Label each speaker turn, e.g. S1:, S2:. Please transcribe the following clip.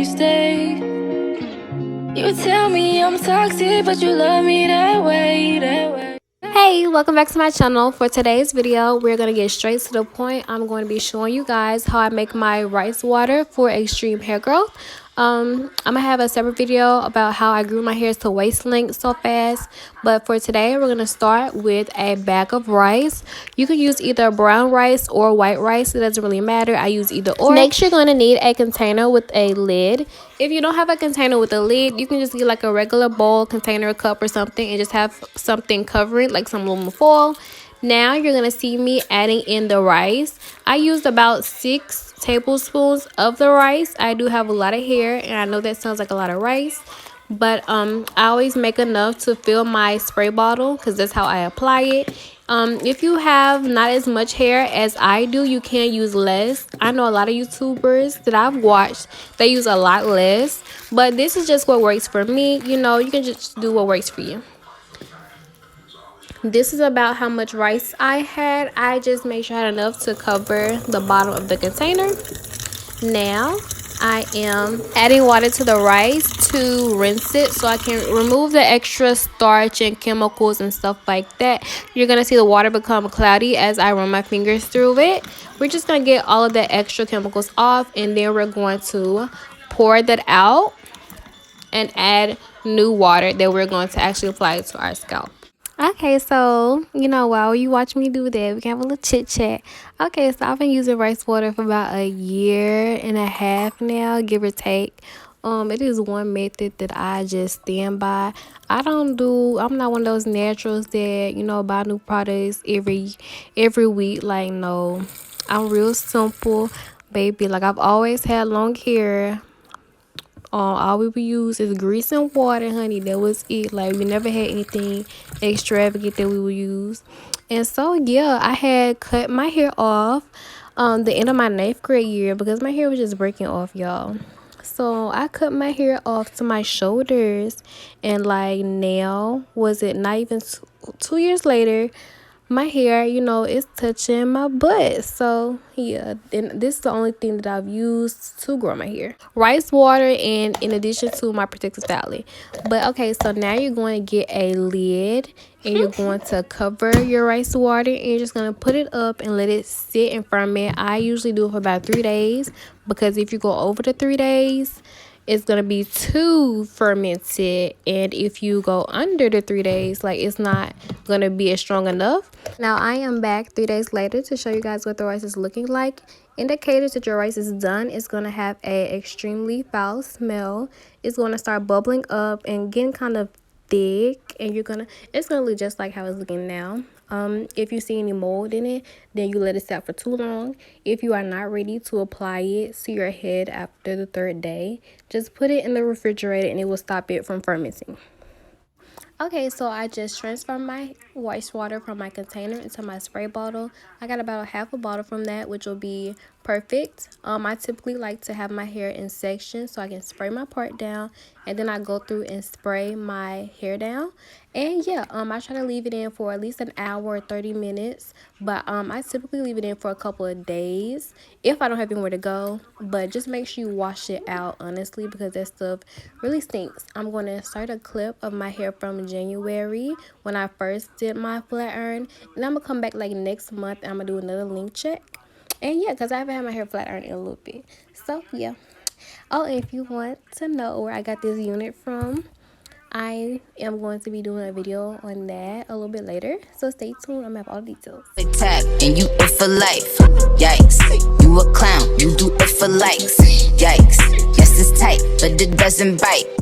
S1: you stay. You tell me I'm toxic, but you love me that way, that way.
S2: Hey, welcome back to my channel. For today's video, we're going to get straight to the point. I'm going to be showing you guys how I make my rice water for extreme hair growth. I'm going to have a separate video about how I grew my hair to waist length so fast. But for today, we're going to start with a bag of rice. You can use either brown rice or white rice. It doesn't really matter. I use either or. Next, you're going to need a container with a lid. If you don't have a container with a lid, you can just get like a regular bowl, container, cup, or something, and just have something covering, like some aluminum foil. Now you're going to see me adding in the rice. I used about 6 tablespoons of the rice. I do have a lot of hair, and I know that sounds like a lot of rice, but I always make enough to fill my spray bottle because that's how I apply it. If you have not as much hair as I do, you can use less. I know a lot of YouTubers that I've watched, they use a lot less, but this is just what works for me. You know, you can just do what works for you. This is about how much rice I had. I just made sure I had enough to cover the bottom of the container. Now I am adding water to the rice to rinse it so I can remove the extra starch and chemicals and stuff like that. You're going to see the water become cloudy as I run my fingers through it. We're just going to get all of the extra chemicals off, and then we're going to pour that out and add new water that we're going to actually apply to our scalp. Okay, so, you know, while you watch me do that, we can have a little chit-chat. Okay, so I've been using rice water for about 1.5 years now, give or take. It is one method that I just stand by. I'm not one of those naturals that, you know, buy new products every week. Like, no, I'm real simple, baby. Like, I've always had long hair. All we would use is grease and water, honey. That was it. Like, we never had anything extravagant that we would use. And so, yeah, I had cut my hair off the end of my 9th grade year because my hair was just breaking off, y'all. So I cut my hair off to my shoulders, and like now, was it not even 2 years later, my hair, you know, is touching my butt. So yeah, and this is the only thing that I've used to grow my hair: rice water, and in addition to my protective styling. But okay, so now you're going to get a lid, and you're going to cover your rice water, and you're just going to put it up and let it sit and ferment. I usually do it for about 3 days, because if you go over the 3 days, it's gonna be too fermented, and if you go under the 3 days, like, it's not gonna be as strong enough. Now I am back 3 days later to show you guys what the rice is looking like. Indicators that your rice is done: it's gonna have a extremely foul smell. It's gonna start bubbling up and getting kind of thick, and it's gonna look just like how it's looking now. If you see any mold in it, then you let it sit for too long. If you are not ready to apply it to your head after the 3rd day, just put it in the refrigerator and it will stop it from fermenting. Okay, so I just transferred my rice water from my container into my spray bottle. I got about half a bottle from that, which will be perfect. I typically like to have my hair in sections so I can spray my part down, and then I go through and spray my hair down. And yeah, I try to leave it in for at least an hour or 30 minutes, but I typically leave it in for a couple of days if I don't have anywhere to go. But just make sure you wash it out, honestly, because that stuff really stinks. I'm going to insert a clip of my hair from January when I first did my flat iron, and I'm gonna come back like next month and I'm gonna do another length check. And yeah, because I haven't had my hair flat iron in a little bit. So yeah. Oh, and if you want to know where I got this unit from, I am going to be doing a video on that a little bit later, so stay tuned. I'm gonna have all the details.
S3: Tap and you it for life. Yikes, you a clown, you do it for likes. Yikes, yes it's tight, but it doesn't bite.